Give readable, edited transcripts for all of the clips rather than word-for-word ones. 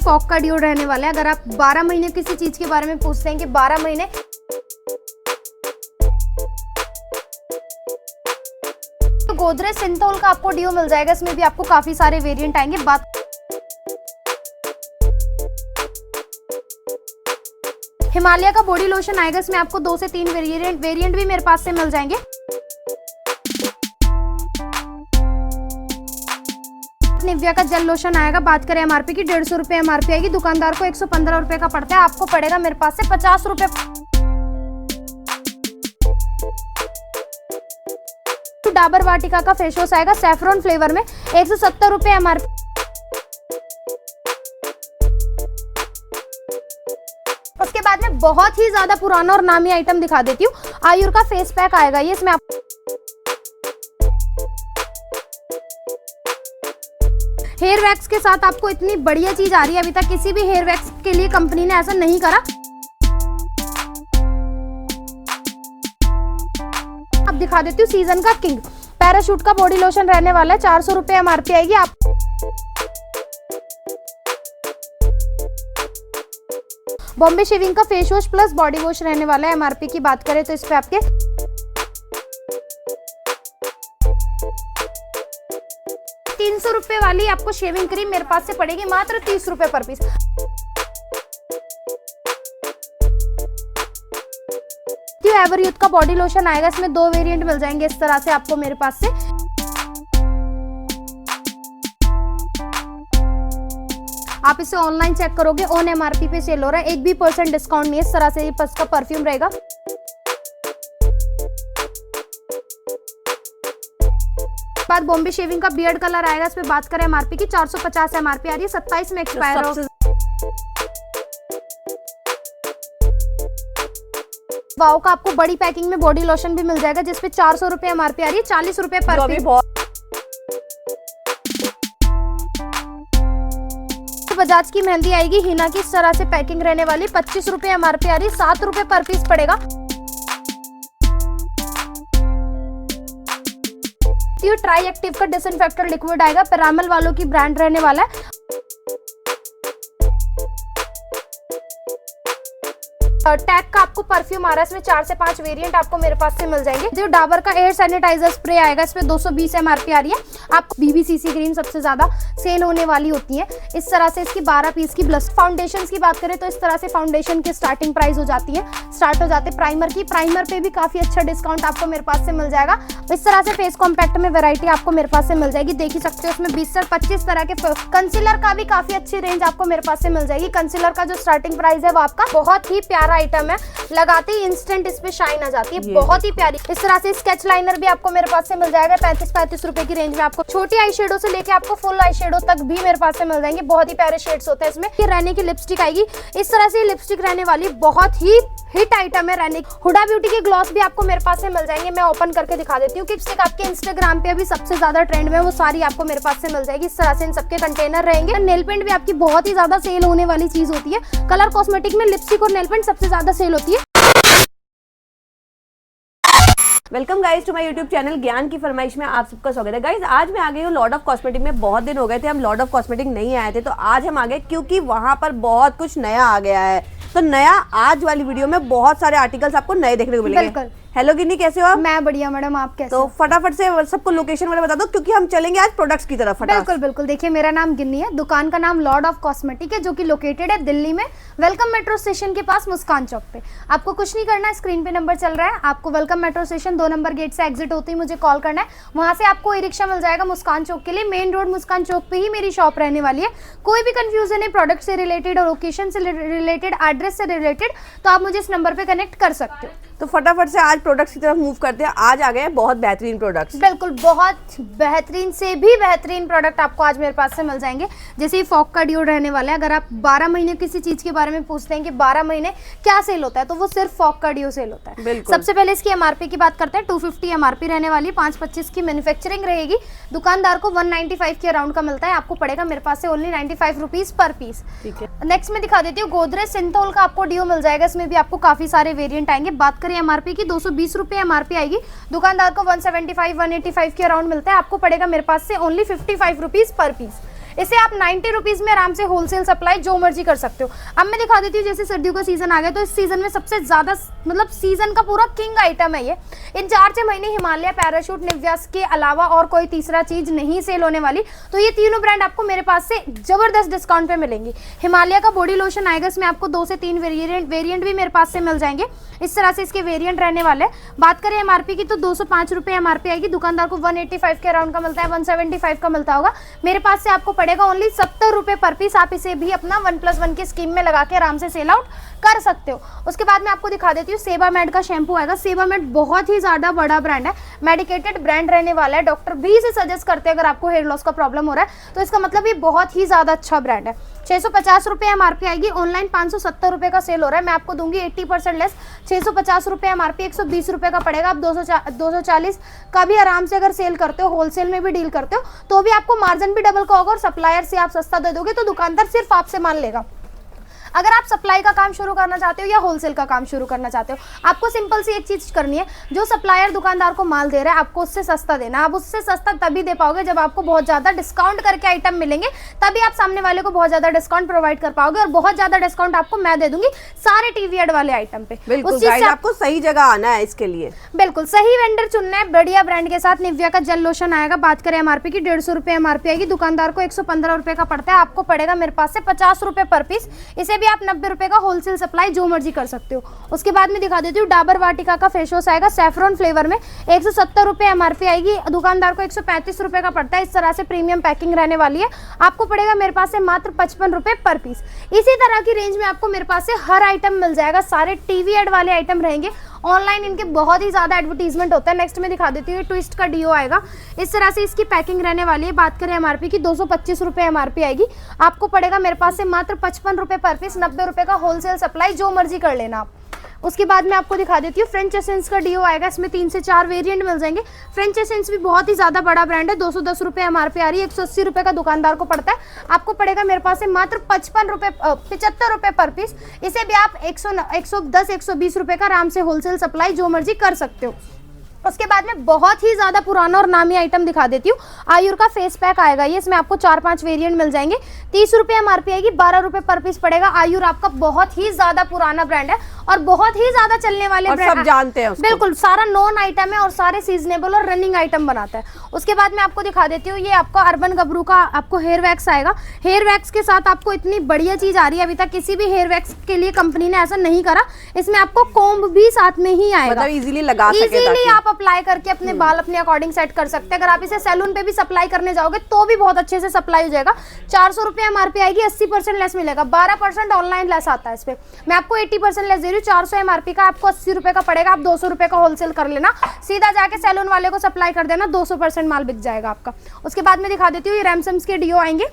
Fog का due रहने वाला है। अगर आप 12 महीने किसी चीज के बारे में पूछते हैं कि 12 महीने, तो गोदरेज सिंथोल का आपको ड्यू मिल जाएगा। इसमें भी आपको काफी सारे वेरिएंट आएंगे। बात हिमालय का बॉडी लोशन आएगा। इसमें आपको 2 से 3 वेरिएंट भी मेरे पास से मिल जाएंगे। निविया का जेल लोशन आएगा। बात करें एमआरपी की, 150 रुपए एमआरपी आएगी। दुकानदार को 115 रुपए का पड़ता है, आपको पड़ेगा मेरे पास से 50 रुपए। डाबर वाटिका का फेस वॉश आएगा सैफरॉन फ्लेवर में, 170 रुपए एमआरपी। उसके बाद में बहुत ही ज्यादा पुराना और नामी आइटम दिखा देती हूँ। आयुर का फेस पैक आएगा। ये इसमें हेयर वैक्स के साथ आपको इतनी बढ़िया चीज आ रही है। अभी तक किसी भी हेयर वैक्स के लिए कंपनी ने ऐसा नहीं करा। अब दिखा देती हूँ सीजन का किंग पैराशूट का बॉडी लोशन रहने वाला है। 400 रुपए एमआरपी आएगी। आप बॉम्बे शेविंग का face wash plus body wash रहने वाला है। एमआरपी की बात करें तो इस पे आपके 300 रुपए वाली आपको शेविंग क्रीम मेरे पास से पड़ेगी मात्र 30 रुपए पर पीस। एवरयूथ का बॉडी लोशन आएगा। इसमें 2 वेरिएंट मिल जाएंगे इस तरह से आपको मेरे पास से। आप इसे ऑनलाइन चेक करोगे, ऑन एमआरपी पे सेल हो रहा है, 1 भी % डिस्काउंट नहीं है। इस तरह से ये का परफ्यूम रहेगा। बाद बॉम्बे शेविंग का बियर्ड कलर आएगा। इस पे बात करें एमआरपी की, 450 एमआरपी आ रही है। 27 में एक्सपायर हो। वाओ का आपको बड़ी पैकिंग में बॉडी लोशन भी मिल जाएगा, जिसपे 400 रुपए एमआरपी आ रही है, 40 रुपए पर पीस। बजाज की मेहंदी आएगी हिना की, इस तरह से पैकिंग रहने वाली, 25 रुपए एमआरपी आ रही है, 7 रुपए पर पीस पड़ेगा। ट्राई एक्टिव का डिसइंफेक्टेंट लिक्विड आएगा। पिरामल वालों की ब्रांड रहने वाला है। टैग का आपको परफ्यूम आ रहा है। इसमें 4 से 5 वेरिएंट आपको मेरे पास से मिल जाएंगे। जो डाबर का एयर सैनिटाइजर स्प्रे आएगा, इसमें 220 एमआरपी आ रही है। आप बीबीसीसी क्रीम सबसे ज्यादा सेल होने वाली होती है। इस तरह से इसकी 12 पीस की ब्लश। फाउंडेशन की बात करें तो इस तरह से फाउंडेशन की स्टार्टिंग प्राइस हो जाती है, स्टार्ट हो जाते प्राइमर की। प्राइमर पे भी काफी अच्छा डिस्काउंट आपको मेरे पास से मिल जाएगा। इस तरह से फेस कॉम्पैक्ट में वैरायटी आपको मेरे पास से मिल जाएगी, देख ही सकते हो। इसमें 20 से 25 तरह के। कंसीलर का भी काफी अच्छी रेंज आपको मेरे पास से मिल जाएगी। कंसीलर का जो स्टार्टिंग प्राइस है वो आपका बहुत ही प्यारा आइटम है, लगाते ही इंस्टेंट इस पे शाइन आ जाती है, बहुत ही प्यारी। इस तरह से स्केच लाइनर भी आपको मेरे पास से मिल जाएगा 35 रुपए की रेंज में। आपको छोटी आई शेडो से लेके आपको फुल आई शेडो तक भी मेरे पास से मिल जाएंगे। बहुत ही प्यारे शेड्स होते हैं इसमें। ये रहने की लिपस्टिक आएगी, इस तरह से लिपस्टिक रहने वाली, बहुत ही हिट आइटम है रहने। हुडा ब्यूटी के ग्लॉस भी आपको मेरे पास से मिल जाएंगे। मैं ओपन करके दिखा देती हूँ कि लिपस्टिक आपके इंस्टाग्राम पे अभी सबसे ज्यादा ट्रेंड में, वो सारी आपको मेरे पास से मिल जाएगी। इस तरह से इन सबके कंटेनर रहेंगे। नेल पेंट भी आपकी बहुत ही ज्यादा सेल होने वाली चीज होती है। कलर कॉस्मेटिक में लिपस्टिक और नेल पेंट सबसे ज्यादा सेल होती है। Welcome guys to my YouTube channel ज्ञान की फरमाइश में आप सबका स्वागत है। गाइज आज मैं आ गई हूँ लॉर्ड ऑफ कॉस्मेटिक में। बहुत दिन हो गए थे हम लॉर्ड ऑफ कॉस्मेटिक नहीं आए थे, तो आज हम आ गए क्योंकि वहां पर बहुत कुछ नया आ गया है। तो नया आज वाली वीडियो में बहुत सारे आर्टिकल्स आपको नए देखने को मिलेंगे। हेलो गिन्नी, कैसे हो आप? मैं बढ़िया मैडम, आप कैसे? तो फटाफट से सबको लोकेशन वाला बता दो, क्योंकि हम चलेंगे आज प्रोडक्ट्स की तरफ। बिल्कुल बिल्कुल। देखिए मेरा नाम गिन्नी है, दुकान का नाम लॉर्ड ऑफ कॉस्मेटिक है, जो कि लोकेटेड है दिल्ली में, वेलकम मेट्रो स्टेशन के पास, मुस्कान चौक पे। आपको कुछ नहीं करना है, स्क्रीन पे नंबर चल रहा है, आपको welcome metro station 2 number gate से एग्जिट होते ही मुझे कॉल करना है। वहां से आपको ई रिक्शा मिल जाएगा मुस्कान चौक के लिए। मेन रोड मुस्कान चौक पे ही मेरी शॉप रहने वाली है। कोई भी कंफ्यूजन है प्रोडक्ट से रिलेटेड और लोकेशन से रिलेटेड, एड्रेस से रिलेटेड, तो आप मुझे इस नंबर पे कनेक्ट कर सकते हो। तो फटाफट से आज प्रोडक्ट्स की तरफ मूव करते हैं। आज आ गए हैं बहुत बेहतरीन प्रोडक्ट्स। बिल्कुल, बहुत बेहतरीन से भी बेहतरीन प्रोडक्ट आपको आज मेरे पास से मिल जाएंगे। जैसे ये फॉग का ड्यू रहने वाला है। अगर आप 12 महीने किसी चीज के बारे में पूछते हैं कि 12 महीने क्या सेल होता है, तो वो सिर्फ फॉग का ड्यू सेल होता है। सबसे पहले इसकी एमआरपी की बात करते हैं। 250 एमआरपी रहने वाली, 525 की मैन्युफैक्चरिंग रहेगी। दुकानदार को 195 के अराउंड का मिलता है, आपको पड़ेगा मेरे पास से ओनली 95 रुपीज पर पीस। ठीक है, नेक्स्ट में दिखा देती हूँ, गोदरेज सिंथोल का आपको ड्यू मिल जाएगा। इसमें भी आपको काफी सारे वेरिएंट आएंगे। बात करें एमआरपी की, 220 रुपए एमआरपी आएगी। दुकानदार को 175 185 के अराउंड मिलता है, आपको पड़ेगा मेरे पास से ओनली 55 रुपीज पर पीस। इसे आप 90 रुपीज में आराम से होलसेल सप्लाई जो मर्जी कर सकते हो। अब मैं दिखा देती हूँ, जैसे सर्दियों का सीजन आ गया तो इस सीजन में सबसे ज्यादा मतलब सीजन का पूरा किंग आइटम है ये। इन 4-6 महीने हिमालय, पैराशूट, निव्या के अलावा और कोई तीसरा चीज नहीं सेल होने वाली। तो ये तीनों ब्रांड आपको मेरे पास से जबरदस्त डिस्काउंट पे मिलेंगी। हिमालय का बॉडी लोशन आएगा, इसमें आपको 2 से 3 वेरिएंट भी मेरे पास से मिल जाएंगे। इस तरह से इसके वेरिएंट रहने वाले हैं। बात करें एमआरपी की तो 205 रुपये एमआरपी आएगी, दुकानदार को 185 के अराउंड का मिलता है, 175 का मिलता होगा। मेरे पास से आपको पड़ेगा ओनली 70 रुपये पर पीस। आप इसे भी अपना 1+1 की स्कीम में लगा के आराम से सेल आउट कर सकते हो। उसके बाद मैं आपको दिखा देती हूँ, सेबामेड का शैम्पू आएगा। सेबामेड बहुत ही ज्यादा बड़ा ब्रांड है, मेडिकेटेड ब्रांड रहने वाला है। डॉक्टर भी इसे सजेस्ट करते हैं अगर आपको हेयर लॉस का प्रॉब्लम हो रहा है, तो इसका मतलब ये बहुत ही ज्यादा अच्छा ब्रांड है। 650 रुपये एमआरपी आएगी, ऑनलाइन 570 रुपये का सेल हो रहा है। मैं आपको दूंगी 80% लेस, 650 रुपये एमआरपी, 120 रुपये का पड़ेगा। आप 240 का भी आराम से अगर सेल करते हो, होलसेल में भी डील करते हो, तो भी आपको मार्जिन भी डबल का होगा और सप्लायर से आप सस्ता दे दोगे तो दुकानदार सिर्फ आपसे मान लेगा। अगर आप सप्लाई का काम शुरू करना चाहते हो या होलसेल का काम शुरू करना चाहते हो, आपको सिंपल सी एक चीज करनी है, जो सप्लायर दुकानदार को माल दे रहा है आपको उससे सस्ता देना। आप उससे सस्ता तभी दे पाओगे जब आपको बहुत ज्यादा डिस्काउंट करके आइटम मिलेंगे, तभी आप सामने वाले को बहुत ज्यादा डिस्काउंट प्रोवाइड कर पाओगे। और बहुत ज्यादा डिस्काउंट आपको मैं दे दूंगी सारे टीवी एड वाले आइटम पे। बिल्कुल गाइस, आपको सही जगह आना है इसके लिए, बिल्कुल सही वेंडर चुनना है। बढ़िया ब्रांड के साथ निव्या का जेल लोशन आएगा। बात करें एमआरपी की, 150 रुपये एमआरपी आएगी, दुकानदार को 115 रुपये का पड़ता है, आपको पड़ेगा मेरे पास से 50 रुपये पर पीस। इसे भी आप 90 रुपये का होलसेल सप्लाई जो मर्जी कर सकते हो। उसके बाद में दिखा देती हूँ, डाबर वाटिका का फेस वॉश आएगा सैफरॉन फ्लेवर में, 170 रुपये एमआरपी आएगी, दुकानदार को 135 रुपये का पड़ता है। इस तरह से प्रीमियम पैकिंग रहने वाली है, आपको पड़ेगा मेरे पास से मात्र 55 रुपये पर पीस। इसी तरह की रेंज में आपको मेरे पास से हर आइटम मिल जाएगा, सारे टीवी एड वाले आइटम रहेंगे। ऑनलाइन इनके बहुत ही ज्यादा एडवर्टीजमेंट होता है। नेक्स्ट में दिखा देती हूँ, ट्विस्ट का डीओ आएगा, इस तरह से इसकी पैकिंग रहने वाली है। बात करें एमआरपी की, 225 रुपये एमआरपी आएगी, आपको पड़ेगा मेरे पास से मात्र 55 रुपये पर पीस, 90 रुपये का होलसेल सप्लाई जो मर्जी कर लेना आप। उसके बाद मैं आपको दिखा देती हूँ, फ्रेंच एसेंस का डीओ आएगा, इसमें 3 से 4 वेरिएंट मिल जाएंगे। फ्रेंच एसेंस भी बहुत ही ज्यादा बड़ा ब्रांड है, 210 रुपये एमआरपी आ रही है, 180 रुपये का दुकानदार को पड़ता है, आपको पड़ेगा मेरे पास से मात्र 75 रुपये पर पीस। इसे भी आप 110-120 रुपये का आराम से होलसेल सप्लाई जो मर्जी कर सकते हो। उसके बाद में बहुत ही ज्यादा पुराना और नामी आइटम दिखा देती हूँ, आयुर का फेस पैक आएगा ये, इसमें आपको 4-5 वेरिएंट मिल जाएंगे, 30 रुपये एमआरपी आएगी, 12 रुपये पर पीस पड़ेगा। आयुर आपका बहुत ही ज्यादा पुराना ब्रांड है और बहुत ही ज्यादा चलने वाले ब्रांड, सब जानते हैं उसको। बिल्कुल सारा नॉन आइटम है और सारे सीजनेबल और रनिंग आइटम बनाता है। उसके बाद मैं आपको दिखा देती हूँ, ये आपका अर्बन गबरू का आपको हेयर वैक्स आएगा। हेयर वैक्स के साथ आपको इतनी बढ़िया चीज आ रही है, अभी तक किसी भी हेयर वैक्स के लिए कंपनी ने ऐसा नहीं करा। इसमें आपको कोम्ब भी साथ में ही आएगा, मतलब इजीली लगा सके, इजीली आप अप्लाई करके अपने बाल अपने अकॉर्डिंग सेट कर सकते हैं। अगर आप इसे सैलून पे भी सप्लाई करने जाओगे तो भी बहुत अच्छे से सप्लाई हो जाएगा। 400 रुपये एमआरपी आएगी, 80% लेस मिलेगा, 12% ऑनलाइन लेस आता है इस पे। मैं आपको 80% लेस दे रही हूँ, 400 एमआरपी का आपको 80 रुपये का पड़ेगा। आप 200 रुपये का होलसेल कर लेना, सीधा जाके सैलून वाले को सप्लाई कर देना, 200% माल बिक जाएगा आपका। उसके बाद में दिखा देती हूँ, ये रैमसम्स के डीओ आएंगे,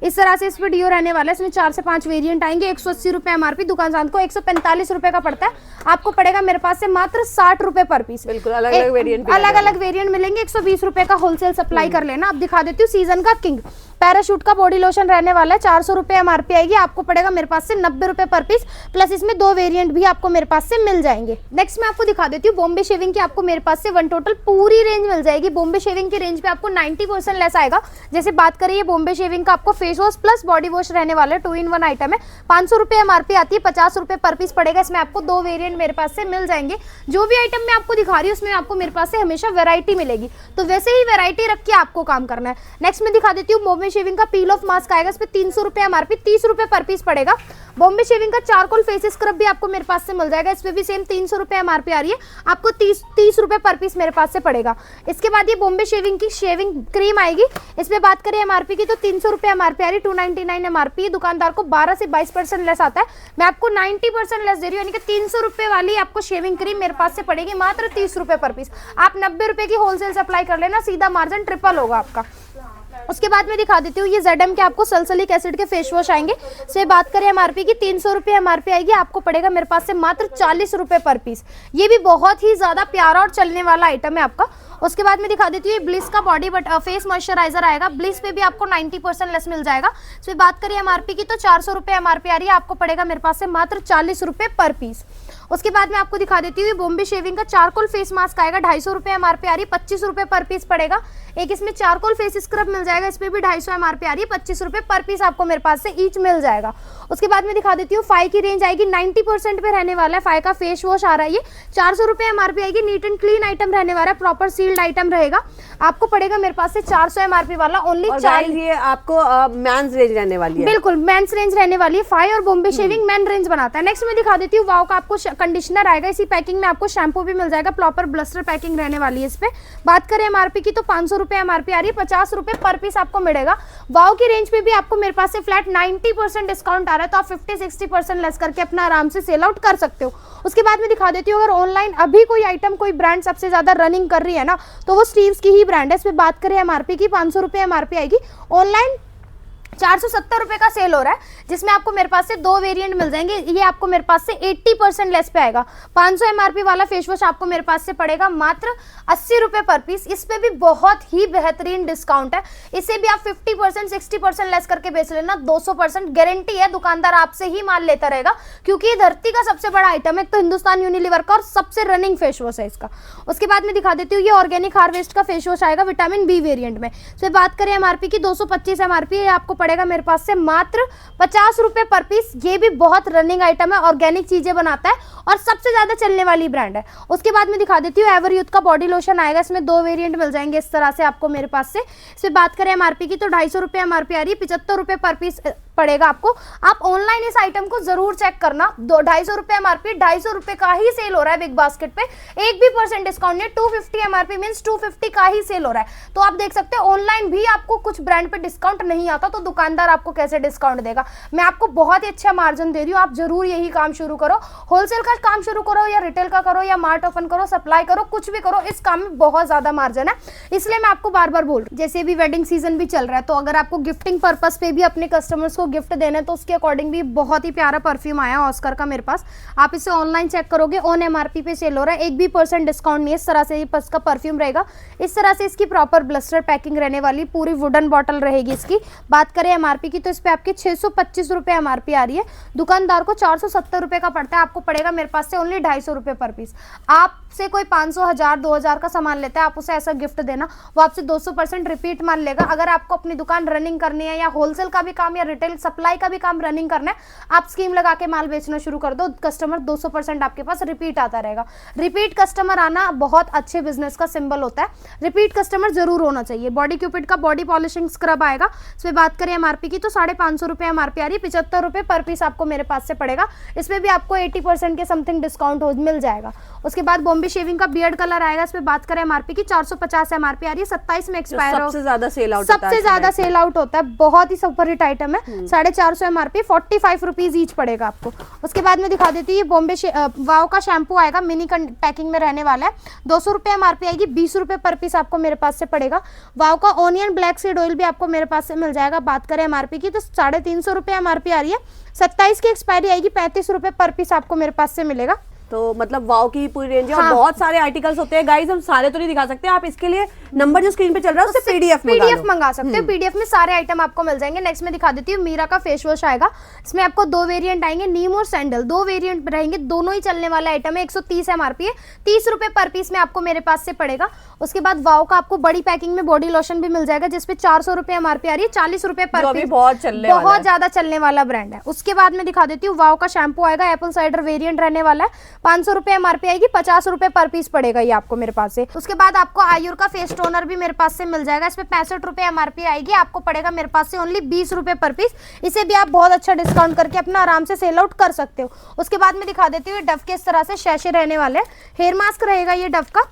इस तरह से इस पे डीओ रहने वाला है, इसमें 4 से 5 वेरिएंट आएंगे, 180 रुपये एमआरपी, दुकानदार को 145 रुपये का पड़ता है, आपको पड़ेगा मेरे पास से मात्र 60 रुपये पर पीस। बिल्कुल अलग अलग वेरिएंट मिलेंगे, 120 रुपये का होलसेल सप्लाई कर लेना। अब दिखा देती हूँ, सीजन का किंग पैराशूट का बॉडी लोशन रहने वाला है, 400 रुपये एमआरपी आएगी, आपको पड़ेगा मेरे पास से 90 रुपये पर पीस, प्लस इसमें 2 वेरिएंट भी आपको मेरे पास से मिल जाएंगे। नेक्स्ट मैं आपको दिखा देती हूँ, बॉम्बे शेविंग की आपको मेरे पास से वन टोटल पूरी रेंज मिल जाएगी। बॉम्बे शेविंग की रेंज पे आपको 90% लेस आएगा। जैसे बात करिए बॉम्बे शेविंग का, आपको face wash plus body wash रहने वाला है, 2-in-1 आइटम है, 500 रुपये एमआरपी आती है, 50 रुपये पर पीस पड़ेगा। इसमें आपको 2 वेरिएंट मेरे पास से मिल जाएंगे। जो भी आइटम मैं आपको दिखा रही हूँ उसमें आपको मेरे पास से हमेशा वैरायटी मिलेगी, तो वैसे ही वैरायटी रख के आपको काम करना है। नेक्स्ट मैं दिखा देती हूँ, बॉम्बे शेविंग का पील ऑफ मास्क आएगा, इस पे 300 रुपये एमआरपी, 30 रुपये पर पीस पड़ेगा। बॉम्बे शेविंग का चारकोल फेस स्क्रब भी आपको मेरे पास से मिल जाएगा, इस पे भी सेम 300 रुपये एमआरपी आ रही है, आपको 30 रुपये पर पीस मेरे पास से पड़ेगा। इसके बाद ये बॉम्बे शेविंग की शेविंग क्रीम आएगी, इस पे बात करें एमआरपी की तो 300 रुपये एमआरपी आ रही है, 299 एमआरपी, दुकानदार को 12 से 22% लेस आता है। मैं आपको 90% लेस दे रही हूँ, यानी कि 300 रुपये वाली आपको शेविंग क्रीम मेरे पास से पड़ेगी मात्र 30 रुपये पर पीस। आप 90 रुपये की होलसेल सप्लाई कर लेना, सीधा मार्जिन ट्रिपल होगा आपका। उसके बाद में दिखा देती हूँ, ये ZM के आपको सल्सलिक एसिड के फेस वॉश आएंगे। से बात करें एमआरपी की, 300 रुपये एमआरपी आएगी, आपको पड़ेगा मेरे पास से मात्र 40 रुपये पर पीस। ये भी बहुत ही ज्यादा प्यारा और चलने वाला आइटम है आपका। उसके बाद में दिखा देती हूँ ये ब्लिस का बॉडी बट फेस मॉइस्चराइजर आएगा। ब्लिस पे भी आपको 90% लेस मिल जाएगा। इस पे बात करिए एमआरपी की तो 400 रुपये एमआरपी आ रही है, आपको पड़ेगा मेरे पास से मात्र 40 रुपये पर पीस। उसके बाद में आपको दिखा देती हूँ बॉम्बे शेविंग का चारकोल फेस मास्क आएगा, 250 रुपये एमआरपी आ रही है, 25 रुपये पर पीस पड़ेगा। एक इसमें चारकोल फेस स्क्रब मिल जाएगा, इस पे भी 250 एमआरपी आ रही है, 25 रुपये पर पीस आपको मेरे पास से ईच मिल जाएगा। उसके बाद में दिखा देती हूँ फाई की रेंज आएगी, 90% पे रहने वाला है। फाई का फेस वॉश आ रहा है, ये 400 रुपये एमआरपी आएगी, नीट एंड क्लीन आइटम रहने वाला है, प्रॉपर सील्ड आइटम रहेगा, आपको पड़ेगा मेरे पास से 400 एमआरपी वाला ओनली। ये आपको मेंस रेंज रहने वाली है, बिल्कुल मेंस रेंज रहने वाली है। फाई और बॉम्बे शेविंग मेन रेंज बनाता है। नेक्स्ट में दिखा देती हूँ वाओ का आपको कंडीशनर आएगा, इसी पैकिंग में आपको शैम्पू भी मिल जाएगा, प्रॉपर ब्लस्टर पैकिंग रहने वाली है। इस पे बात करें एमआरपी की तो 500 रुपये एमआरपी आ रही है, 50 रुपये पर पीस आपको मिलेगा। वाओ की रेंज पे भी आपको मेरे पास से फ्लैट 90% डिस्काउंट आ रहा है, तो आप 50-60% लेस करके अपना आराम से सेल आउट कर सकते हो। उसके बाद में दिखा देती हूँ अगर ऑनलाइन अभी कोई आइटम कोई ब्रांड सबसे ज्यादा रनिंग कर रही है ना, तो वो स्टीव्स की ही ब्रांड है। इस पे बात करें एमआरपी की 500 रुपये एमआरपी आएगी, ऑनलाइन 470 रुपये का सेल हो रहा है, जिसमें आपको मेरे पास से 2 वेरिएंट मिल जाएंगे। ये आपको मेरे पास से 80% लेस पे आएगा। 500 एमआरपी वाला फेस वॉश आपको मेरे पास से पड़ेगा मात्र 80 रुपये पर पीस। इस पे भी बहुत ही बेहतरीन डिस्काउंट है, इसे भी आप 50% 60% लेस करके बेच लेना, 200% गारंटी है। दुकानदार आपसे ही माल लेता रहेगा, क्योंकि ये धरती का सबसे बड़ा आइटम है, तो हिंदुस्तान यूनिलीवर का, और सबसे रनिंग फेस वॉश है इसका। उसके बाद में दिखा देती हूँ ये ऑर्गेनिक हार्वेस्ट का फेस वॉश आएगा विटामिन बी वेरिएंट में। तो बात करें एमआरपी की 225 एमआरपी है, आपको पड़ेगा मेरे पास से मात्र 50 रुपये पर पीस। ये भी बहुत रनिंग आइटम है, ऑर्गेनिक चीजें बनाता है और सबसे ज्यादा चलने वाली ब्रांड है। उसके बाद में दिखा देती हूँ एवर यूथ का बॉडी लोशन आएगा, इसमें 2 वेरिएंट मिल जाएंगे इस तरह से आपको मेरे पास से। इसमें बात करें एमआरपी की तो 250 रुपये एमआरपी आ रही है, 75 रुपये पर पीस पड़ेगा आपको। आप ऑनलाइन इस आइटम को जरूर चेक करना, 250 रुपये एमआरपी, 250 रुपये का ही सेल हो रहा है बिग बास्केट पे, एक भी % डिस्काउंट नहीं। 250 एमआरपी मींस 250 का ही सेल हो रहा है। तो आप देख सकते हैं ऑनलाइन भी आपको कुछ ब्रांड पे डिस्काउंट नहीं आता, तो दुकानदार आपको कैसे डिस्काउंट देगा। मैं आपको बहुत ही अच्छा मार्जिन दे रही हूँ, आप जरूर यही काम शुरू करो, होलसेल का काम शुरू करो या रिटेल का करो या मार्ट ओपन करो, सप्लाई करो, कुछ भी करो, इस काम में बहुत ज्यादा मार्जिन है। इसलिए मैं आपको बार बार बोल रही हूँ, जैसे भी वेडिंग सीजन भी चल रहा है, तो अगर आपको गिफ्टिंग पर्पस पे भी अपने कस्टमर्स को गिफ्ट देना है, तो उसके अकॉर्डिंग भी बहुत ही प्यारा परफ्यूम आया ऑस्कर का मेरे पास। आप इसे ऑनलाइन चेक करोगे, ऑन एमआरपी पे सेल हो रहा है, एक भी % डिस्काउंट नहीं है। इस तरह से इसका परफ्यूम रहेगा, इस तरह से इसकी प्रॉपर ब्लस्टर पैकिंग रहने वाली, पूरी वुडन बॉटल रहेगी इसकी। बात करें एमआरपी की तो इस पे आपके 625 रुपये एमआरपी आ रही है, दुकानदार को 470 रुपये का पड़ता है, आपको पड़ेगा मेरे पास से ओनली 250 रुपये पर पीस। आपसे कोई 500, 1000, 2000 का सामान लेता है, आप उसे ऐसा गिफ्ट देना, वो आपसे 200% रिपीट मान लेगा। अगर आपको अपनी दुकान रनिंग करनी है, या होलसेल का भी काम या रिटेल सप्लाई का भी काम रनिंग करना है, आप स्कीम लगा के माल बेचना शुरू कर दो, कस्टमर 200% आपके पास रिपीट आता रहेगा। रिपीट कस्टमर आना बहुत अच्छे बिजनेस का सिंबल होता है, रिपीट कस्टमर जरूर होना चाहिए। बॉडी क्यूपिड का बॉडी पॉलिशिंग स्क्रब आएगा, इसमें बात करें एमआरपी की तो 550 रुपये एमआरपी आ रही है, 75 रुपये पर पीस आपको मेरे पास से पड़ेगा। इसमें भी आपको 80% के समथिंग डिस्काउंट मिल जाएगा। उसके बाद बॉम्बे शेविंग का बियर्ड कलर आएगा, इसमें बात करें एमआरपी की 450 एमआरपी आ रही है, 27 में एक्सपायर हो, सबसे ज्यादा सेल आउट होता है, बहुत ही सुपर हिट आइटम है। 450 एमआरपी, 45 रुपीज ईच पड़ेगा आपको। उसके बाद में दिखा देती है बॉम्बे वाओ का शैम्पू आएगा, मिनी पैकिंग में रहने वाला है, 200 रुपये एमआरपी आएगी, 20 रुपये पर पीस आपको मेरे पास से पड़ेगा। वाओ का ऑनियन ब्लैक सीड ऑयल भी आपको मेरे पास से मिल जाएगा। बात करें एमआरपी की तो 350 रुपये एमआरपी आ रही है, 27 की एक्सपायरी आएगी, 35 रुपये पर पीस आपको मेरे पास से मिलेगा। तो मतलब वाओ की पूरी रेंज है। हाँ। और बहुत सारे आर्टिकल्स होते हैं गाइस, हम सारे तो नहीं दिखा सकते, आप इसके लिए नंबर जो स्क्रीन पे चल रहा है उससे पीडीएफ मंगा सकते हो। पीडीएफ में सारे आइटम आपको मिल जाएंगे। नेक्स्ट में दिखा देती हूँ मीरा का फेस वॉश आएगा, इसमें आपको 2 वेरिएंट आएंगे, नीम और सैंडल, 2 वेरिएंट रहेंगे, दोनों ही चलने वाला आइटम है। 130 एमआरपी है, 30 रुपये पर पीस में आपको मेरे पास से पड़ेगा। उसके बाद वाओ का आपको बड़ी पैकिंग में बॉडी लोशन भी मिल जाएगा, जिसपे 400 रुपये एमआरपी आ रही है, 40 रुपये पर पीस, बहुत ज्यादा चलने वाला ब्रांड है। उसके बाद में दिखा देती हूँ वाओ का शैम्पू आएगा, एप्पल साइडर वेरिएंट रहने वाला है, 500 रुपये एमआरपी आएगी, 50 रुपये पर पीस पड़ेगा ये आपको मेरे पास से। उसके बाद आपको आयुर का फेस टोनर भी मेरे पास से मिल जाएगा, इसमें 65 रुपये एमआरपी आएगी, आपको पड़ेगा मेरे पास से ओनली 20 रुपये पर पीस। इसे भी आप बहुत अच्छा डिस्काउंट करके अपना आराम से सेल आउट कर सकते हो। उसके बाद में दिखा देती हूँ डव के इस तरह से शैशे रहने वाले, हेयर मास्क रहेगा ये डव का,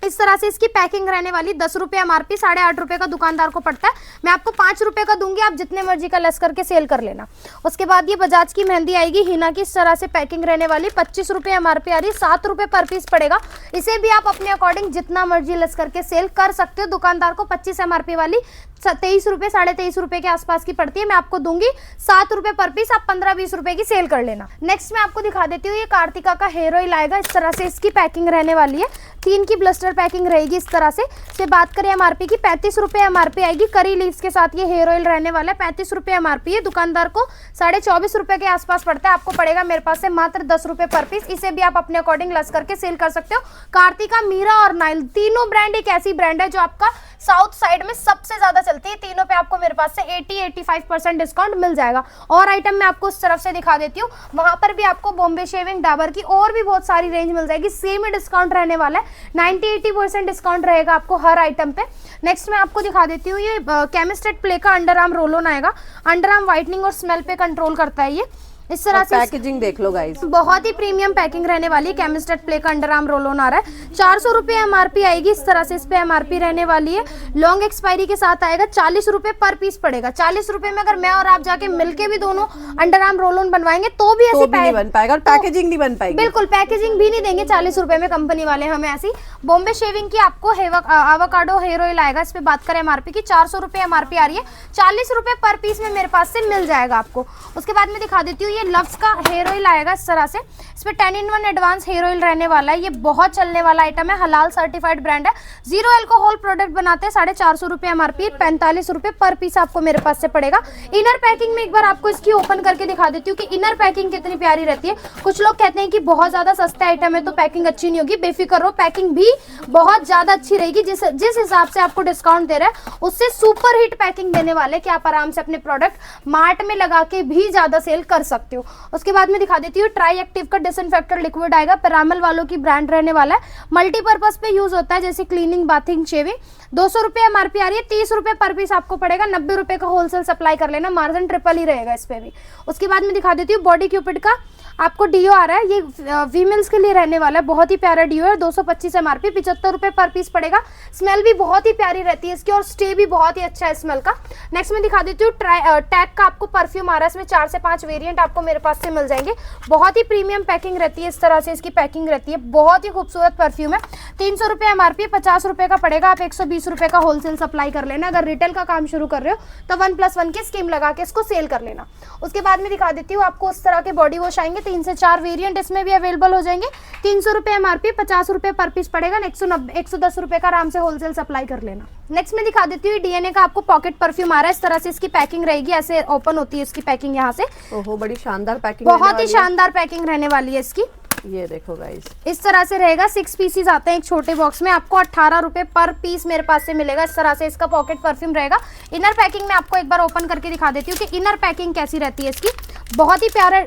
इस तरह से इसकी पैकिंग रहने वाली, 10 रुपये एमआरपी, 8.5 रुपये का दुकानदार को पड़ता है, मैं आपको 5 रुपये का दूंगी, आप जितने मर्जी का लेस करके सेल कर लेना। उसके बाद ये बजाज की मेहंदी आएगी हिना की, इस तरह से पैकिंग रहने वाली, 25 रुपये एमआरपी आ रही, 7 रुपये पर पीस पड़ेगा। इसे भी आप अपने अकॉर्डिंग जितना मर्जी लेस करके सेल कर सकते हो। दुकानदार को 25 एमआरपी वाली 23 रुपये, 23.5 रुपये के आसपास की पड़ती है, मैं आपको दूंगी 7 रुपये पर पीस, आप 15-20 रुपये की सेल कर लेना। नेक्स्ट मैं आपको दिखा देती हूँ ये कार्तिका का हेयर ऑयल आएगा, इस तरह से इसकी पैकिंग रहने वाली है, 3 की ब्लस्टर पैकिंग रहेगी इस तरह से। इससे बात करें एमआरपी की, 35 रुपये एमआरपी आएगी। करी लीव्स के साथ ये हेयर ऑयल रहने वाला है, 35 रुपये एमआरपी है। दुकानदार को 24.5 रुपये के आसपास पड़ता है, आपको पड़ेगा मेरे पास से मात्र 10 रुपये पर पीस। इसे भी आप अपने अकॉर्डिंग लेस करके सेल कर सकते हो। कार्तिका, मीरा और नाइल तीनों ब्रांड एक ऐसी ब्रांड है जो आपका साउथ साइड में सबसे ज्यादा चलती है। तीनों पे आपको मेरे पास से 80-85% डिस्काउंट मिल जाएगा। और आइटम मैं आपको उस तरफ से दिखा देती हूँ, वहां पर भी आपको बॉम्बे शेविंग, डाबर की और भी बहुत सारी रेंज मिल जाएगी। सेम ही डिस्काउंट रहने वाला है, 90-80% डिस्काउंट रहेगा आपको हर आइटम पे। नेक्स्ट मैं आपको दिखा देती हूँ, ये केमिस्टेड प्ले का अंडर आर्म रोल ऑन आएगा। अंडर आर्म व्हाइटनिंग और स्मेल पे कंट्रोल करता है ये। इस तरह से पैकेजिंग देख लो गाइस, बहुत ही प्रीमियम पैकिंग रहने वाली है। केमिस्टेड प्ले का अंडर आर्म रोल ऑन आ रहा है, 400 रुपये एमआरपी आएगी। इस तरह से इस पे एमआरपी रहने वाली है। लॉन्ग एक्सपायरी के साथ आएगा, 40 रुपये पर पीस पड़ेगा। 40 रुपये में अगर मैं और आप जाके मिलके भी दोनों अंडर आर्म रोल ऑन बनवाएंगे तो भी ऐसी नहीं बन पाएगा और पैकेजिंग नहीं बन पाएगी। बिल्कुल पैकेजिंग भी नहीं देंगे 40 रुपये में कंपनी वाले हमें ऐसी। बॉम्बे शेविंग की आपको एवोकाडो हेयर ऑयल आएगा। इस पे बात करें एमआरपी की, 400 रुपये एमआरपी आ रही है, 40 रुपये पर पीस में मेरे पास से मिल जाएगा आपको। उसके बाद में दिखा देती हूँ, ये लव्स का हेयर ऑयल आएगा इस तरह से। इस पे 10-in-1 एडवांस हेयर ऑयल रहने वाला है। ये बहुत चलने वाला आइटम है, हलाल सर्टिफाइड ब्रांड है। जीरो अल्कोहल प्रोडक्ट बनाते हैं, 450 रुपये एमआरपी, 45 रुपये पर पीस आपको मेरे पास से पड़ेगा। इनर पैकिंग में एक बार आपको इसकी ओपन करके दिखा देती हूँ कि इनर पैकिंग कितनी प्यारी रहती है। कुछ लोग कहते हैं कि बहुत ज्यादा सस्ता आइटम है तो पैकिंग अच्छी नहीं होगी, बेफिक्र रहो, पैकिंग भी बहुत ज्यादा अच्छी रहेगी। जिस हिसाब से आपको डिस्काउंट दे रहा है उससे सुपर हिट पैकिंग देने वाले कि आप आराम से अपने प्रोडक्ट मार्ट में लगा के भी ज्यादा सेल कर सकते हो। उसके बाद में दिखा देती हूँ, ट्राई एक्टिव का डिसइंफेक्टर लिक्विड आएगा, पिरामल वालों की ब्रांड रहने वाला है। मल्टीपर्पज पे यूज होता है जैसे क्लीनिंग, बाथिंग, शेविंग। 200 रुपये एमआरपी आ रही है, 30 रुपये पर पीस आपको पड़ेगा। 90 रुपये का होलसेल सप्लाई कर लेना, मार्जिन ट्रिपल ही रहेगा इस पे भी। उसके बाद में दिखा देती हूँ, बॉडी क्यूपिड का आपको डीओ आ रहा है, ये फीमेल्स के लिए रहने वाला है। बहुत ही प्यारा डीओ है, 225 एमआरपी, 75 रुपये पर पीस पड़ेगा। स्मेल भी बहुत ही प्यारी रहती है इसकी और स्टे भी बहुत ही अच्छा है स्मेल का। नेक्स्ट में दिखा देती हूँ, टैग का आपको परफ्यूम आ रहा है, इसमें 4 से 5 वेरिएंट आपको मेरे पास से मिल जाएंगे। बहुत ही प्रीमियम पैकिंग रहती है, इस तरह से इसकी पैकिंग रहती है। बहुत ही खूबसूरत परफ्यूम है, 300 रुपये एमआरपी, 50 रुपये का पड़ेगा। आप 120 रुपये का होलसेल सप्लाई कर लेना। अगर रिटेल का काम शुरू कर रहे हो तो 1+1 की स्कीम लगा के इसको सेल कर लेना। उसके बाद में दिखा देती हूँ आपको, उस तरह के बॉडी वॉश आएंगे, 3 से 4 वेरिएंट इसमें भी अवेलेबल हो जाएंगे। 300 रुपये एमआरपी, 50 रुपये पर पीस पड़ेगा। 110 रुपये का आराम से होलसेल सप्लाई कर लेना। नेक्स्ट में दिखा देती हूँ, डीएनए का आपको पॉकेट परफ्यूम आ रहा है। इस तरह से इसकी पैकिंग रहेगी, ऐसे ओपन होती है इसकी पैकिंग यहाँ से। ओहो, बड़ी शानदार पैकिंग, बहुत ही शानदार पैकिंग रहने वाली है इसकी। ये देखो गाइस, इस तरह से रहेगा। 6 पीसेस आते हैं एक छोटे बॉक्स में, आपको 18 रुपये पर पीस मेरे पास से मिलेगा। इस तरह से इसका पॉकेट परफ्यूम रहेगा। इनर पैकिंग में आपको एक बार ओपन करके दिखा देती हूँ कि इनर पैकिंग कैसी रहती है इसकी। बहुत ही प्यारा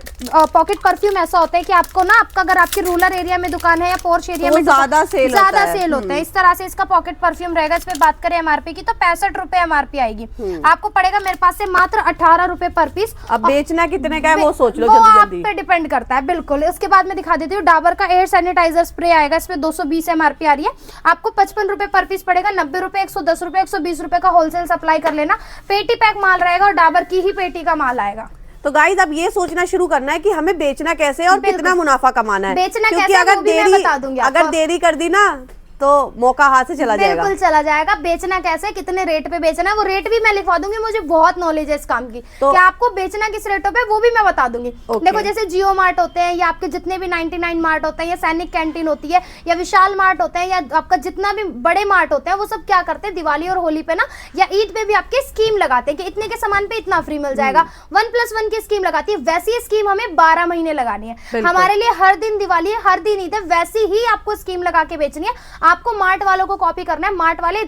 पॉकेट परफ्यूम ऐसा होता है कि आपको ना, आपका अगर आपकी रूरल एरिया में दुकान है या पोर्श एरिया में ज्यादा सेल होता है। इस तरह से इसका पॉकेट परफ्यूम रहेगा। इस पे बात करें एमआरपी की तो 65 रुपये एमआरपी आएगी। आपको पड़ेगा मेरे पास से मात्र 18 रुपये पर पीस। अब बेचना कितने का है वो सोच लो, आप पे डिपेंड करता है। बिल्कुल। उसके बाद में दिखा देती हूँ, डाबर का एयर सैनिटाइजर स्प्रे आएगा। इसमें 220 एमआरपी आ रही है, आपको 55 रुपये पर पीस पड़ेगा। 90 रुपये, 110 रुपये, 120 रुपये का होलसेल सप्लाई कर लेना। पेटी पैक माल रहेगा और डाबर की ही पेटी का माल आएगा। तो गाइस अब ये सोचना शुरू करना है कि हमें बेचना कैसे है और कितना मुनाफा कमाना है। बेचना क्योंकि कैसे अगर देरी कर दी ना तो मौका हाथ से चला जाएगा। बिल्कुल चला जाएगा। बेचना कैसे, कितने रेट पे बेचना है, वो रेट भी मैं लिखवा दूंगी। मुझे बहुत नॉलेज है इस काम की, तो कि आपको बेचना किस रेटों पे वो भी मैं बता दूंगी। देखो जैसे जियो मार्ट होते हैं या आपके जितने भी 99 मार्ट होते हैं या सैनिक कैंटीन होती है या विशाल मार्ट होते हैं या आपका जितना भी बड़े मार्ट होते हैं, वो सब क्या करते हैं दिवाली और होली पे ना या ईद पे भी आपके स्कीम लगाते हैं कि इतने के सामान पे इतना फ्री मिल जाएगा। 1+1 की स्कीम लगाती है। वैसी स्कीम हमें 12 महीने लगानी है। हमारे लिए हर दिन दिवाली है, हर दिन ईद है, वैसी ही आपको स्कीम लगा के बेचनी है। आपको मार्ट वालों को कॉपी करना है। मार्ट वाले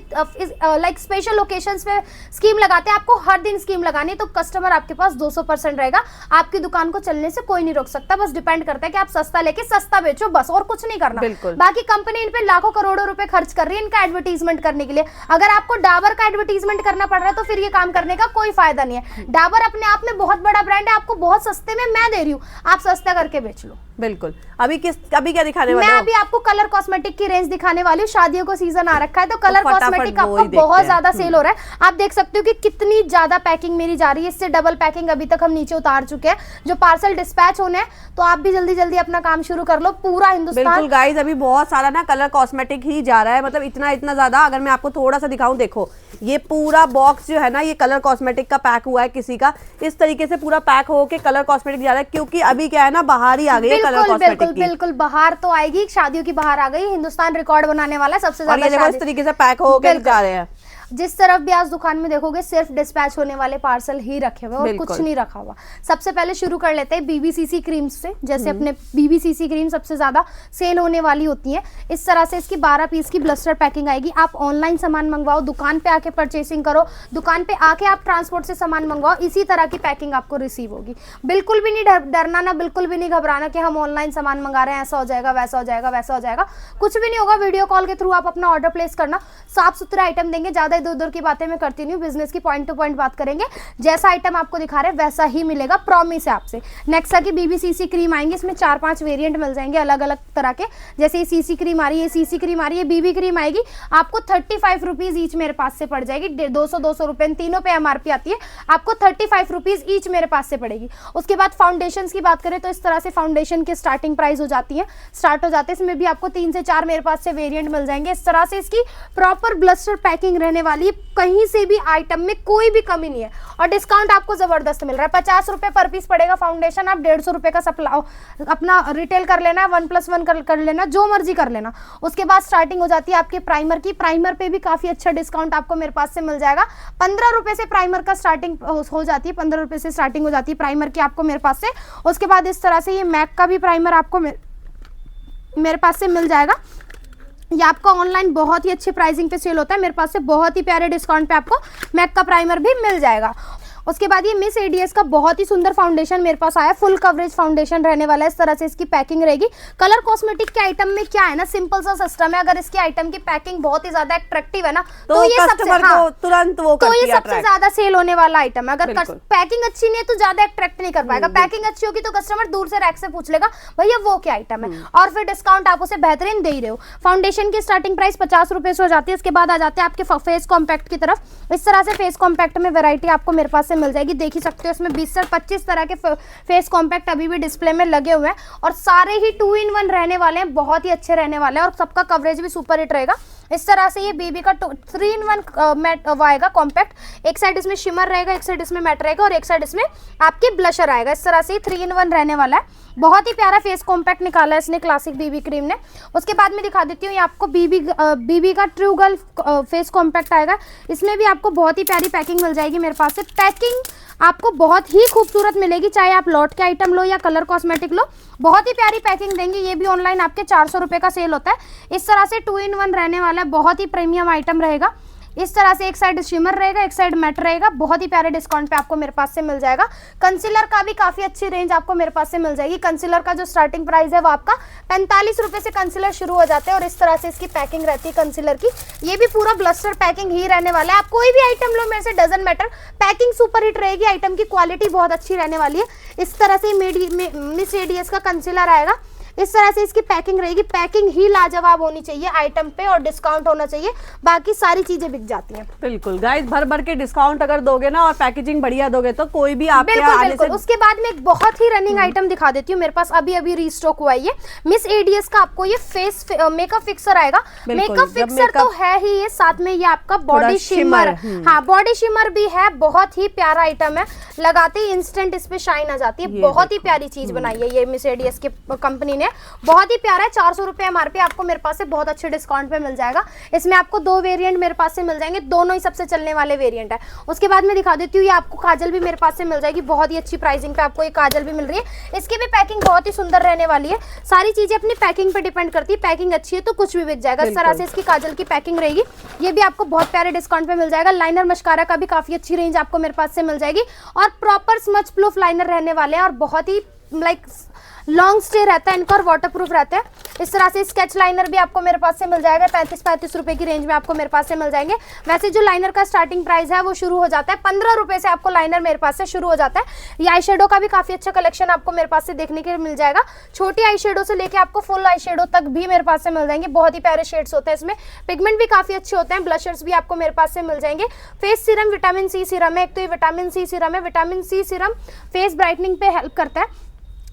लाइक स्पेशल लोकेशंस पे स्कीम लगाते हैं, आपको हर दिन स्कीम लगानी है। तो कस्टमर आपके पास 200% रहेगा। आपकी दुकान को चलने से कोई नहीं रोक सकता। बस डिपेंड करता है कि आप सस्ता लेके सस्ता बेचो, बस, और कुछ नहीं करना। बाकी कंपनी इन पे लाखों करोड़ों रुपए खर्च कर रही है इनका एडवर्टीजमेंट करने के लिए। अगर आपको डाबर का एडवर्टीजमेंट करना पड़ रहा है तो फिर ये काम करने का कोई फायदा नहीं है। डाबर अपने आप में बहुत बड़ा ब्रांड है, आपको बहुत सस्ते में मैं दे रही हूँ, आप सस्ता करके बेच लो। बिल्कुल। अभी क्या दिखाने वाले हो? मैं अभी आपको कलर कॉस्मेटिक की रेंज दिखाने वाली हूँ। शादियों को सीजन आ रखा है तो कलर कॉस्मेटिक आपको बहुत ज्यादा सेल हो रहा है। आप देख सकते हो कि कितनी ज्यादा पैकिंग मेरी जा रही है। इससे डबल पैकिंग अभी तक हम नीचे उतार चुके हैं। जो पार्सल डिस्पैच होने हैं तो आप भी जल्दी जल्दी अपना काम शुरू कर लो। पूरा हिंदुस्तान। बिल्कुल गाइस, अभी बहुत सारा ना कलर कॉस्मेटिक ही जा रहा है, मतलब इतना ज्यादा। अगर मैं आपको थोड़ा सा दिखाऊं, देखो ये पूरा बॉक्स जो है ना, ये कलर कॉस्मेटिक का पैक हुआ है। किसी का इस तरीके से पूरा पैक होके कलर कॉस्मेटिक जा रहा है, क्योंकि अभी क्या है ना, बाहर ही आ गई है कलर कॉस्मेटिक की। बिल्कुल बाहर तो आएगी, शादियों की बाहर आ गई। हिंदुस्तान रिकॉर्ड बना बनाने वाला है सबसे और ये ज्यादा। देखो इस तरीके से पैक हो के जा रहे हैं। जिस तरफ भी आज दुकान में देखोगे सिर्फ डिस्पैच होने वाले पार्सल ही रखे हुए और कुछ नहीं रखा हुआ। सबसे पहले शुरू कर लेते हैं बीबीसीसी क्रीम्स से। जैसे अपने बीबीसीसी क्रीम सबसे ज्यादा सेल होने वाली होती है। इस तरह से इसकी 12 पीस की ब्लस्टर पैकिंग आएगी। आप ऑनलाइन सामान मंगवाओ, दुकान पे आके परचेसिंग करो, दुकान पे आके आप ट्रांसपोर्ट से सामान मंगवाओ, इसी तरह की पैकिंग आपको रिसीव होगी। बिल्कुल भी नहीं डरना ना, बिल्कुल भी नहीं घबराना कि हम ऑनलाइन सामान मंगा रहे हैं, ऐसा हो जाएगा, वैसा हो जाएगा, वैसा हो जाएगा, कुछ भी नहीं होगा। वीडियो कॉल के थ्रू आप अपना ऑर्डर प्लेस करना, साफ सुथरा आइटम देंगे। ज्यादा इधर उधर की बातें करती नहीं हूँ, बिजनेस की पॉइंट टू पॉइंट बात करेंगे। जैसा आइटम आपको दिखा रहे हैं वैसा ही मिलेगा, प्रॉमिस है आपसे। नेक्सा की बीबीसीसी क्रीम आएंगे, इसमें 4-5 वेरिएंट मिल जाएंगे अलग अलग तरह के। जैसे ये सीसी क्रीम आ रही है, सीसी क्रीम आ रही है, बीबी क्रीम आएगी, आपको 35 रुपीज ईच मेरे पास से पड़ जाएगी। 200 रुपए तीनों पे एमआरपी आती है, आपको 35 रुपीज ईच मेरे पास से पड़ेगी। उसके बाद फाउंडेशन की बात करें तो इस तरह से फाउंडेशन की स्टार्टिंग प्राइस हो जाती है, स्टार्ट हो जाते हैं। इसमें भी आपको 3 से 4 मेरे पास से वेरिएंट मिल जाएंगे। इस तरह से इसकी प्रॉपर ब्लस्टर पैकिंग रहने वाली है, कहीं से भी आइटम में कोई भी कमी नहीं है। और डिस्काउंट आपको जबरदस्त मिल रहा है, 50 रुपए पर पीस पड़ेगा फाउंडेशन। आप 150 रुपए का सप्लाई अपना रिटेल कर लेना, 1+1 कर लेना, जो मर्जी कर लेना। उसके बाद स्टार्टिंग हो जाती है आपके प्राइमर की। प्राइमर पे भी काफी अच्छा डिस्काउंट आपको मेरे पास से मिल जाएगा। 15 रुपए से प्राइमर का स्टार्टिंग हो जाती है, 15 रुपए से स्टार्टिंग हो जाती है प्राइमर की आपको मेरे पास से। उसके बाद इस तरह से ये मैक का भी प्राइमर आपको मेरे पास से मिल जाएगा। ये आपका ऑनलाइन बहुत ही अच्छी प्राइसिंग पे सेल होता है, मेरे पास से बहुत ही प्यारे डिस्काउंट पे आपको मैक का प्राइमर भी मिल जाएगा। उसके बाद ये मिस एडीएस का बहुत ही सुंदर फाउंडेशन मेरे पास आया, फुल कवरेज फाउंडेशन रहने वाला है। इस तरह से इसकी पैकिंग रहेगी। कलर कॉस्मेटिक के आइटम में क्या है ना, सिंपल सा सिस्टम है। अगर इसकी आइटम की पैकिंग बहुत ही ज्यादा अट्रैक्टिव है ना तो ये सबसे तुरंत वो तो ये सबसे ज्यादा सेल होने वाला आइटम है। अगर पैकिंग अच्छी नहीं है तो ज्यादा अट्रैक्ट नहीं कर पाएगा। पैकिंग अच्छी होगी तो कस्टमर दूर से रैक से पूछ लेगा भैया वो क्या आइटम है, और फिर डिस्काउंट आप उसे बेहतरीन दे ही रहे हो। फाउंडेशन की स्टार्टिंग प्राइस 50 रुपए से हो जाती है। इसके बाद आ जाते हैं आपके फेस कॉम्पैक्ट की तरफ। इस तरह से फेस कॉम्पैक्ट में वैरायटी आपको मेरे पास से मिल जाएगी, देख ही सकते हो। इसमें 20 से 25 तरह के फेस कॉम्पैक्ट अभी भी डिस्प्ले में लगे हुए हैं और सारे ही 2-in-1 रहने वाले हैं, बहुत ही अच्छे रहने वाले हैं और सबका कवरेज भी सुपर हिट रहेगा। इस तरह से ये बेबी का 3-in-1 मैट आएगा कॉम्पैक्ट। एक साइड इसमें शिमर रहेगा, एक साइड इसमें मैट रहेगा और एक साइड इसमें आपके ब्लशर आएगा। इस तरह से 3-in-1 रहने वाला है। बहुत ही प्यारा फेस कॉम्पैक्ट निकाला है इसने क्लासिक बीबी क्रीम ने। उसके बाद में दिखा देती हूँ ये आपको बीबी का ट्रू गर्ल फेस कॉम्पैक्ट आएगा। इसमें भी आपको बहुत ही प्यारी पैकिंग मिल जाएगी मेरे पास से। पैकिंग आपको बहुत ही खूबसूरत मिलेगी, चाहे आप लॉट के आइटम लो या कलर कॉस्मेटिक लो, बहुत ही प्यारी पैकिंग देंगे। ये भी ऑनलाइन आपके 400 रुपए का सेल होता है। इस तरह से 2-in-1 रहने वाला है, बहुत ही प्रीमियम आइटम रहेगा। इस तरह से एक साइड शिमर रहेगा, एक साइड मैट रहेगा, बहुत ही प्यारे डिस्काउंट पे आपको मेरे पास से मिल जाएगा। कंसीलर का भी काफी अच्छी रेंज आपको मेरे पास से मिल जाएगी। कंसीलर का जो स्टार्टिंग प्राइस है वो आपका 45 रुपए से कंसीलर शुरू हो जाते हैं और इस तरह से इसकी पैकिंग रहती है कंसीलर की। ये भी पूरा ब्लस्टर पैकिंग ही रहने वाला है। आप कोई भी आइटम लो मेरे से, doesn't matter, packing super hit रहेगी, आइटम की क्वालिटी बहुत अच्छी रहने वाली है। इस तरह से मिस एडीएस का कंसीलर आएगा। इस तरह से इसकी पैकिंग रहेगी। पैकिंग ही लाजवाब होनी चाहिए आइटम पे और डिस्काउंट होना चाहिए, बाकी सारी चीजें बिक जाती हैं। बिल्कुल गाइस, भर भर के डिस्काउंट अगर दोगे ना और पैकेजिंग बढ़िया दोगे तो कोई भी आपके बिल्कुल बिल्कुल। उसके बाद में एक बहुत ही रनिंग आइटम दिखा देती हूँ, मेरे पास अभी अभी रीस्टॉक हुआ है ये मिस एडीएस का। आपको ये फेस मेकअप फिक्सर आएगा। मेकअप फिक्सर तो है ही ये, साथ में ये आपका बॉडी शिमर, हाँ बॉडी शिमर भी है। बहुत ही प्यारा आइटम है, लगाते ही इंस्टेंट इस पे शाइन आ जाती है। बहुत ही प्यारी चीज बनाई है ये मिस एडीएस की कंपनी ने, बहुत ही प्यारा है। 400 रुपए एमआरपी आपको मेरे पास से बहुत अच्छे डिस्काउंट पे मिल जाएगा। इसमें आपको 2 वेरिएंट मेरे पास से मिल जाएंगे, दोनों ही सबसे चलने वाले वेरिएंट है। उसके बाद मैं दिखा देती हूँ ये आपको काजल भी मेरे पास से मिल जाएगी, बहुत ही अच्छी प्राइसिंग पे आपको ये काजल भी मिल रही है। इसकी भी पैकिंग बहुत ही सुंदर रहने वाली है। सारी चीजें अपनी पैकिंग पे डिपेंड करती है, पैकिंग अच्छी है तो कुछ भी बिक जाएगा। इस तरह से इसकी काजल की पैकिंग रहेगी। ये भी आपको बहुत प्यारे डिस्काउंट पे मिल जाएगा। लाइनर मस्कारा का भी काफी अच्छी रेंज आपको मेरे पास से मिल जाएगी और प्रॉपर स्मच प्रूफ लाइनर रहने वाले हैं और बहुत ही लाइक लॉन्ग स्टे रहता है इनका और वाटरप्रूफ रहता है। इस तरह से स्केच लाइनर भी आपको मेरे पास से मिल जाएगा। 35 रुपए की रेंज में आपको मेरे पास से मिल जाएंगे। वैसे जो लाइनर का स्टार्टिंग प्राइस है वो शुरू हो जाता है 15 रुपए से, आपको लाइनर मेरे पास से शुरू हो जाता है। ये आई शेडो का भी काफी अच्छा कलेक्शन आपको मेरे पास से देखने के लिए मिल जाएगा। छोटी आई शेडो से लेके आपको फुल आई शेडो तक भी मेरे पास से मिल जाएंगे। बहुत ही प्यारे शेड्स होते हैं इसमें, पिगमेंट भी काफी अच्छे होते हैं। ब्लशर्स भी आपको मेरे पास से मिल जाएंगे। Face serum vitamin C serum है, एक तो ये विटामिन सी सीरम है। Vitamin C serum face brightening पे हेल्प करता है।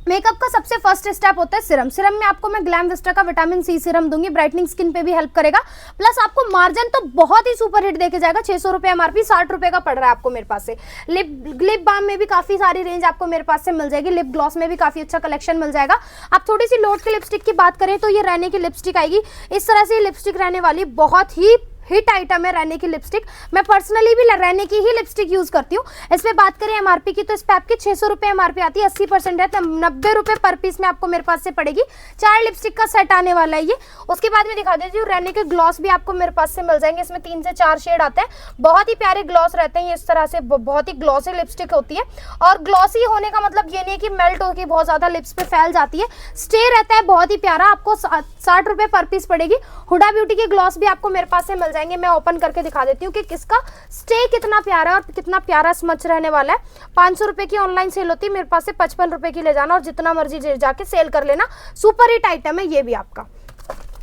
मेकअप का सबसे फर्स्ट स्टेप होता है सिरम। सिरम में आपको मैं ग्लैम विस्टा का विटामिन सी सिरम दूंगी, ब्राइटनिंग स्किन पे भी हेल्प करेगा, प्लस आपको मार्जिन तो बहुत ही सुपर हिट देके जाएगा। 600 रुपए एमआरपी, 60 रुपए का पड़ रहा है आपको मेरे पास से। लिप बाम में भी काफी सारी रेंज आपको मेरे पास से मिल जाएगी, लिप ग्लॉस में भी काफी अच्छा कलेक्शन मिल जाएगा। आप थोड़ी सी लोट की लिपस्टिक की बात करें तो ये रहने की लिपस्टिक आएगी, इस तरह से लिपस्टिक रहने वाली, बहुत ही हिट आइटम है रहने की लिपस्टिक। मैं पर्सनली भी रहने की ही लिपस्टिक यूज करती हूँ। इस पे बात करें एमआरपी की तो इस पे आपकी 600 रुपए एमआरपी आती है, 80% है तो 90 रुपए पर पीस में आपको मेरे पास से पड़ेगी। 4 लिपस्टिक का सेट आने वाला है ये। उसके बाद में दिखा देती हूँ रहने के ग्लॉस भी आपको मेरे पास से मिल जाएंगे, इसमें 3 से 4 शेड आते हैं, बहुत ही प्यारे ग्लॉस रहते हैं। इस तरह से बहुत ही ग्लॉसी लिपस्टिक होती है, और ग्लॉसी होने का मतलब ये नहीं है कि मेल्ट होकर बहुत ज्यादा लिप्स पे फैल जाती है, स्टे रहता है बहुत ही प्यारा। आपको 60 रुपए पर पीस पड़ेगी। हुडा ब्यूटी के ग्लॉस भी आपको मेरे पास से मिल जाएंगे, मैं ओपन करके दिखा देती हूँ कि किसका स्टे कितना प्यारा और कितना प्यारा स्मच रहने वाला है। 500 रुपए की ऑनलाइन सेल होती है, मेरे पास से 55 रुपए की ले जाना और जितना मर्जी जाके सेल कर लेना। सुपर हिट आइटम है ये भी आपका।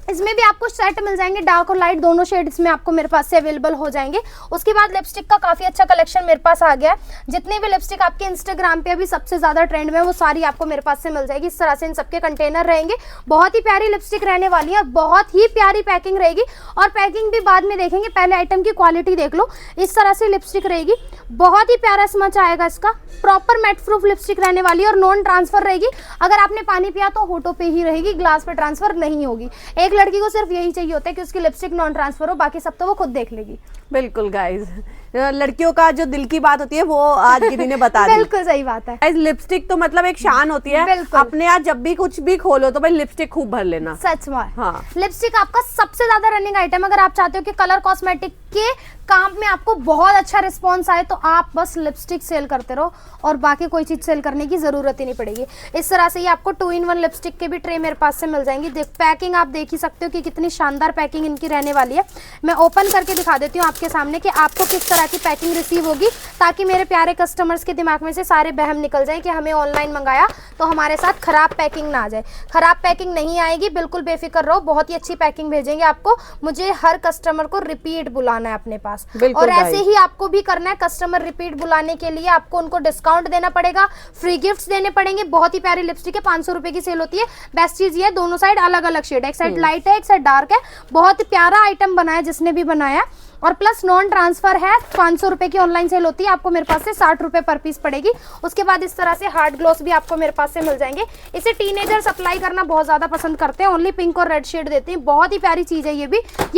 इसमें भी आपको सेट मिल जाएंगे, डार्क और लाइट दोनों शेड इसमें आपको मेरे पास से अवेलेबल हो जाएंगे। उसके बाद लिपस्टिक का काफी अच्छा कलेक्शन मेरे पास आ गया है। जितने भी लिपस्टिक आपके इंस्टाग्राम पे अभी सबसे ज्यादा ट्रेंड में, वो सारी आपको मेरे पास से मिल जाएगी। इस तरह से इन सबके कंटेनर रहेंगे, बहुत ही प्यारी लिपस्टिक रहने वाली है, बहुत ही प्यारी पैकिंग रहेगी। और पैकिंग भी बाद में देखेंगे, पहले आइटम की क्वालिटी देख लो। इस तरह से लिपस्टिक रहेगी, बहुत ही प्यारा स्मच आएगा इसका। प्रॉपर मैट प्रूफ लिपस्टिक रहने वाली है और नॉन ट्रांसफर रहेगी। अगर आपने पानी पिया तो होठों पे ही रहेगी, ग्लास पे ट्रांसफर नहीं होगी। एक लड़की को सिर्फ यही चाहिए होता है कि उसकी लिपस्टिक नॉन ट्रांसफर हो, बाकी सब तो वो खुद देख लेगी। बिल्कुल गाइज, लड़कियों का जो दिल की बात होती है वो आज दीदी ने बता दी। बिल्कुल सही बात है। लिपस्टिक तो मतलब एक शान होती है अपने यहाँ, जब भी कुछ भी खोलो तो भाई लिपस्टिक खूब भर लेना। सच में हाँ, लिपस्टिक आपका सबसे ज्यादा रनिंग आइटम। अगर आप चाहते हो कि कलर कॉस्मेटिक के काम में आपको बहुत अच्छा रिस्पॉन्स आए तो आप बस लिपस्टिक सेल करते रहो और बाकी कोई चीज सेल करने की जरूरत ही नहीं पड़ेगी। इस तरह से ये आपको 2-in-1 लिपस्टिक के भी ट्रे मेरे पास से मिल जाएंगी। पैकिंग आप देख ही सकते हो कि कितनी शानदार पैकिंग इनकी रहने वाली है। मैं ओपन करके दिखा देती हूँ आपके सामने कि आपको किस तरह की पैकिंग रिसीव होगी, ताकि मेरे प्यारे कस्टमर्स के दिमाग में से सारे बहम निकल जाए कि हमें ऑनलाइन मंगाया तो हमारे साथ खराब पैकिंग ना आ जाए। खराब पैकिंग नहीं आएगी, बिल्कुल बेफिक्र रहो, बहुत ही अच्छी पैकिंग भेजेंगे आपको। मुझे हर कस्टमर को रिपीट बुलाना है अपने पास, और ऐसे ही आपको भी करना है। कस्टमर रिपीट बुलाने के लिए आपको उनको डिस्काउंट देना पड़ेगा, फ्री गिफ्ट्स देने पड़ेंगे। बहुत ही प्यारी लिपस्टिक है, 500 रुपए की सेल होती है। बेस्ट चीज ये है, दोनों साइड अलग अलग शेड है, एक साइड लाइट है एक साइड डार्क है। बहुत ही प्यारा आइटम बनाया जिसने भी बनाया, और प्लस नॉन ट्रांसफर है। 500 रुपए की ऑनलाइन सेल होती है, आपको मेरे पास से 60 रुपए पर पीस पड़ेगी। उसके बाद इस तरह से हार्ड ग्लोस भी आपको मेरे पास से मिल जाएंगे। इसे टीनेजर्स अप्लाई करना बहुत ज्यादा पसंद करते हैं, ओनली पिंक और रेड शेड देते हैं। बहुत ही प्यारी चीज है ये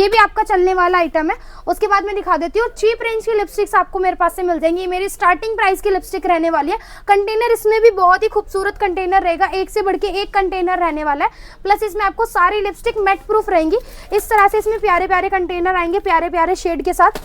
भी आपका चलने वाला आइटम है। उसके बाद मैं दिखा देती हूँ चीप रेंज की लिपस्टिक्स आपको मेरे पास से मिल जाएंगी। ये मेरी स्टार्टिंग प्राइस की लिपस्टिक रहने वाली है। कंटेनर इसमें भी बहुत ही खूबसूरत कंटेनर रहेगा, एक से बढ़ के एक कंटेनर रहने वाला है। प्लस इसमें आपको सारी लिपस्टिक मैट प्रूफ रहेंगी। इस तरह से इसमें प्यारे प्यारे कंटेनर आएंगे, प्यारे प्यारे शेड के साथ।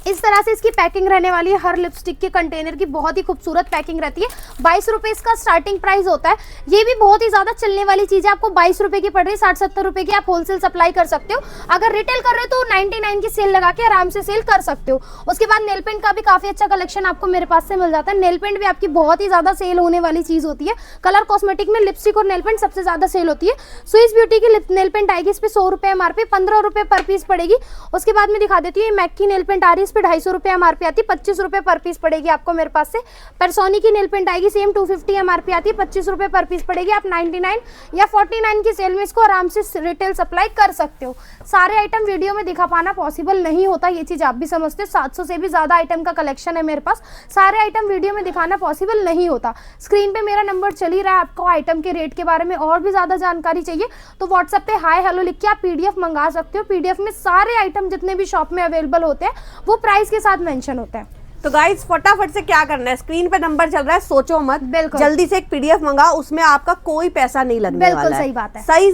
इस तरह से इसकी पैकिंग रहने वाली है। हर लिपस्टिक के कंटेनर की बहुत ही खूबसूरत पैकिंग रहती है। 22 रुपए इसका स्टार्टिंग प्राइस होता है। ये भी बहुत ही ज्यादा चलने वाली चीज है, आपको 22 रुपए की पड़ रही है, 60-70 रुपए की आप होलसेल सप्लाई कर सकते हो। अगर रिटेल कर रहे हो तो 99 की सेल लगा के आराम से सेल कर सकते हो। उसके बाद नेल पेंट का भी काफी अच्छा कलेक्शन आपको मेरे पास से मिल जाता है। नेल पेंट भी आपकी बहुत ही ज्यादा सेल होने वाली चीज होती है। कलर कॉस्मेटिक में लिपस्टिक और नेल पेंट सबसे ज्यादा सेल होती है। स्विस ब्यूटी की नेल पेंट आएगी, इस पे 100 रुपए एमआरपी, 15 रुपए पर पीस पड़ेगी। उसके बाद में दिखा देती हूँ मैक की नेल पेंट आ रही है, इस पे 250 रुपए एमआरपी आती है, 25 रुपए पर पीस पड़ेगी आपको मेरे पास से। परसोनी की नेल पेंट आएगी, सेम 250 एमआरपी आती है, 25 रुपए पर पीस पड़ेगी। आप 99 या 49 की सेल में इसको आराम से रिटेल सप्लाई कर सकते हो। सारे आइटम वीडियो में दिखा पाना पॉसिबल नहीं होता, ये चीज आप भी समझते हो। 700 से भी ज्यादा आइटम का कलेक्शन है मेरे पास, सारे आइटम वीडियो में दिखाना पॉसिबल नहीं होता। स्क्रीन पे मेरा नंबर चल ही रहा है, आपको आइटम के रेट के बारे में और भी ज्यादा जानकारी चाहिए तो व्हाट्सएप पे हाय हेलो लिख के आप पीडीएफ मंगा सकते हो। पीडीएफ में सारे आइटम जितने भी शॉप में अवेलेबल होते हैं वो प्राइस के साथ मेंशन होता है। तो गाइस फटाफट से क्या करना है, स्क्रीन पे नंबर चल रहा है, सोचो मत, बिल्कुल जल्दी से एक पीडीएफ मंगाओ, उसमें आपका कोई पैसा नहीं लगने वाला है। बिल्कुल सही बात है, सही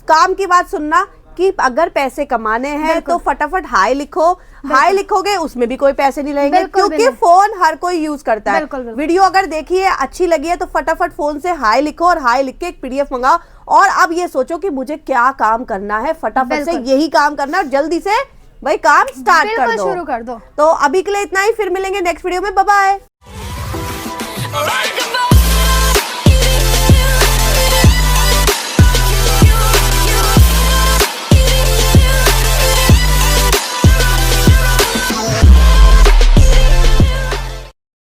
काम की बात सुनना कि अगर पैसे कमाने हैं तो फटाफट हाई लिखो। हाई लिखोगे उसमें भी कोई पैसे नहीं लगेंगे, क्योंकि फोन हर कोई यूज करता है। वीडियो अगर देखी है अच्छी लगी है तो फटाफट फोन से हाई लिखो और हाई लिख के एक पीडीएफ मंगाओ। और अब ये सोचो कि मुझे क्या काम करना है, फटाफट से यही काम करना है और जल्दी से भाई काम स्टार्ट कर दो, शुरू कर दो। तो अभी के लिए इतना ही, फिर मिलेंगे नेक्स्ट वीडियो में, बाय बाय।